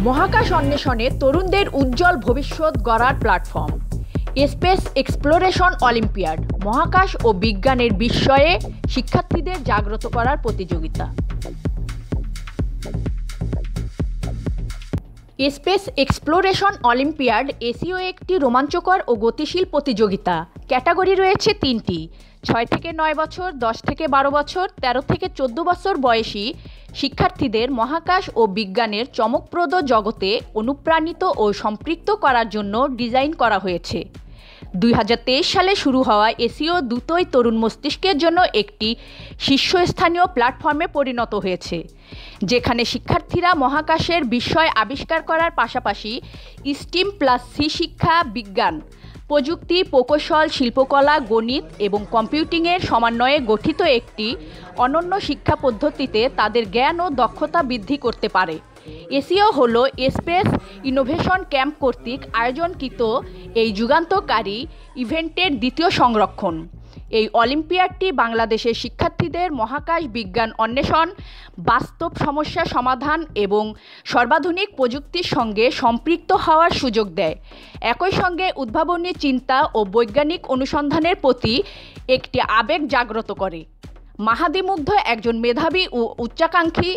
মহাকাশ অন্বেষণে তরুণদের উজ্জ্বল ভবিষ্যৎ গড়ার প্ল্যাটফর্ম স্পেস এক্সপ্লোরেশন অলিম্পিয়াড, মহাকাশ ও বিজ্ঞানের বিষয়ে শিক্ষার্থীদের জাগ্রত করার প্রতিযোগিতা। স্পেস এক্সপ্লোরেশন অলিম্পিয়াড এসিও একটি রোমাঞ্চকর ও গতিশীল প্রতিযোগিতা। ক্যাটাগরি রয়েছে 3টি: 6 থেকে 9 বছর, 10 থেকে 12 বছর, 13 থেকে 14 বছর বয়সী শিক্ষার্থীদের মহাকাশ ও বিজ্ঞানের চমকপ্রদ জগতে অনুপ্রাণিত ও সম্পৃক্ত করার জন্য ডিজাইন করা হয়েছে। 2023 সালে শুরু হওয়া এসিও দ্রুতই তরুণ মস্তিষ্কের জন্য একটি শীর্ষস্থানীয় প্ল্যাটফর্মে পরিণত হয়েছে, যেখানে শিক্ষার্থীরা মহাকাশের বিস্ময় আবিষ্কার করার পাশাপাশি স্টিম প্লাস সি শিক্ষা, বিজ্ঞান, প্রযুক্তি, প্রকৌশল, শিল্পকলা, গণিত এবং কম্পিউটিংয়ের সমন্বয়ে গঠিত একটি অনন্য শিক্ষা পদ্ধতিতে তাদের জ্ঞান ও দক্ষতা বৃদ্ধি করতে পারে। এসিও হল স্পেস ইনোভেশন ক্যাম্প কর্তৃক আয়োজনকৃত এই যুগান্তকারী ইভেন্টের দ্বিতীয় সংস্করণ। এই অলিম্পিয়াডটি বাংলাদেশের শিক্ষার্থীদের মহাকাশ বিজ্ঞান অন্বেষণ, বাস্তব সমস্যা সমাধান এবং সর্বাধুনিক প্রযুক্তির সঙ্গে সম্পৃক্ত হওয়ার সুযোগ দেয়। একই সঙ্গে উদ্ভাবনী চিন্তা ও বৈজ্ঞানিক অনুসন্ধানের প্রতি একটি আবেগ জাগ্রত করে। মাহাদি মুগ্ধ একজন মেধাবী ও উচ্চাকাঙ্ক্ষী,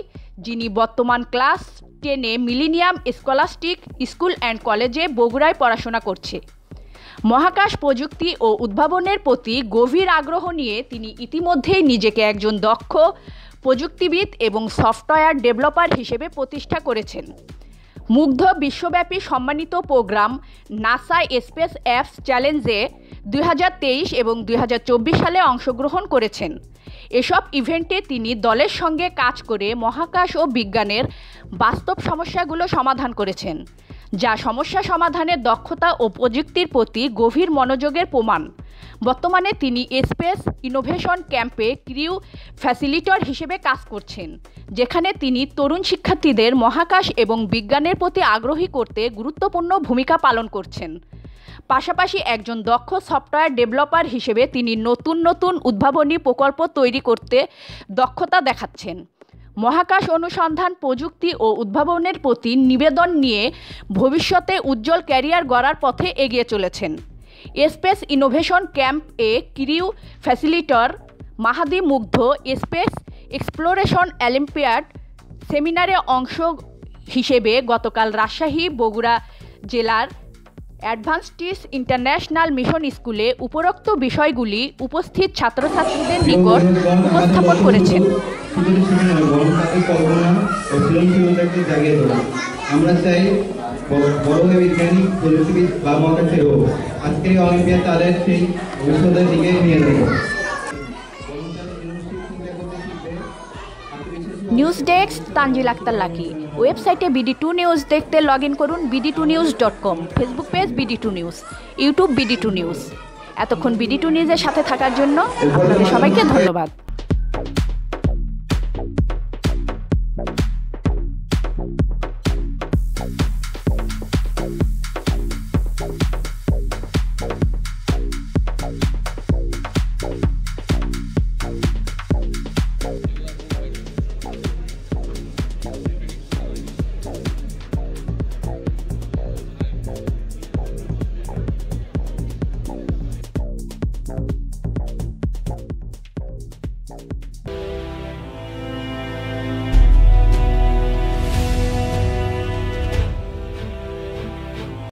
যিনি বর্তমান ক্লাস 10-এ মিলেনিয়াম স্কলাস্টিক স্কুল অ্যান্ড কলেজে বগুড়ায় পড়াশোনা করছে। মহাকাশ প্রযুক্তি ও উদ্ভাবনের প্রতি গভীর আগ্রহ নিয়ে তিনি ইতিমধ্যেই নিজেকে একজন দক্ষ প্রযুক্তিবিদ এবং সফটওয়্যার ডেভেলপার হিসেবে প্রতিষ্ঠা করেছেন। মুগ্ধ বিশ্বব্যাপী সম্মানিত প্রোগ্রাম নাসা স্পেস অ্যাপস চ্যালেঞ্জে 2023 এবং 2024 সালে অংশগ্রহণ করেছেন। এসব ইভেন্টে তিনি দলের সঙ্গে কাজ করে মহাকাশ ও বিজ্ঞানের বাস্তব সমস্যাগুলো সমাধান করেছেন, যা সমস্যা সমাধানের দক্ষতা ও প্রযুক্তির প্রতি গভীর মনোযোগের প্রমাণ। বর্তমানে তিনি স্পেস ইনোভেশন ক্যাম্পে ক্রিউ ফ্যাসিলিটর হিসেবে কাজ করছেন, যেখানে তিনি তরুণ শিক্ষার্থীদের মহাকাশ এবং বিজ্ঞানের প্রতি আগ্রহী করতে গুরুত্বপূর্ণ ভূমিকা পালন করছেন। পাশাপাশি একজন দক্ষ সফটওয়্যার ডেভেলপার হিসেবে তিনি নতুন উদ্ভাবনী প্রকল্প তৈরি করতে দক্ষতা দেখাচ্ছেন। মহাকাশ অনুসন্ধান, প্রযুক্তি ও উদ্ভাবনের প্রতি নিবেদন নিয়ে ভবিষ্যতে উজ্জ্বল ক্যারিয়ার গড়ার পথে এগিয়ে চলেছেন। স্পেস ইনোভেশন ক্যাম্প-এ ক্রিউ ফ্যাসিলিটর মাহাদি মুগ্ধ স্পেস এক্সপ্লোরেশন অলিম্পিয়াড সেমিনারে অংশ হিসেবে গতকাল রাজশাহী বগুড়া জেলার অ্যাডভান্সড ইন্টারন্যাশনাল মিশন স্কুলে উপরোক্ত বিষয়গুলি উপস্থিত ছাত্রছাত্রীদের নিকট উপস্থাপন করেছেন। আমরা চাই বড় বিজ্ঞানী, প্রযুক্তিবিদ বা মহাকাশের হোক, আজকের এই অলিম্পিয়াড তাদের সেই ভবিষ্যতের দিকে নিয়ে যাবে। News desk Tanzil Akter Lucky. ওয়েবসাইটে BD2 নিউজ দেখতে লগ ইন করুন bd2news.com, Facebook page BD2 news, YouTube BD2 news. এতক্ষণ BD2 নিউজের সাথে থাকার জন্য আপনাদের সবাইকে ধন্যবাদ।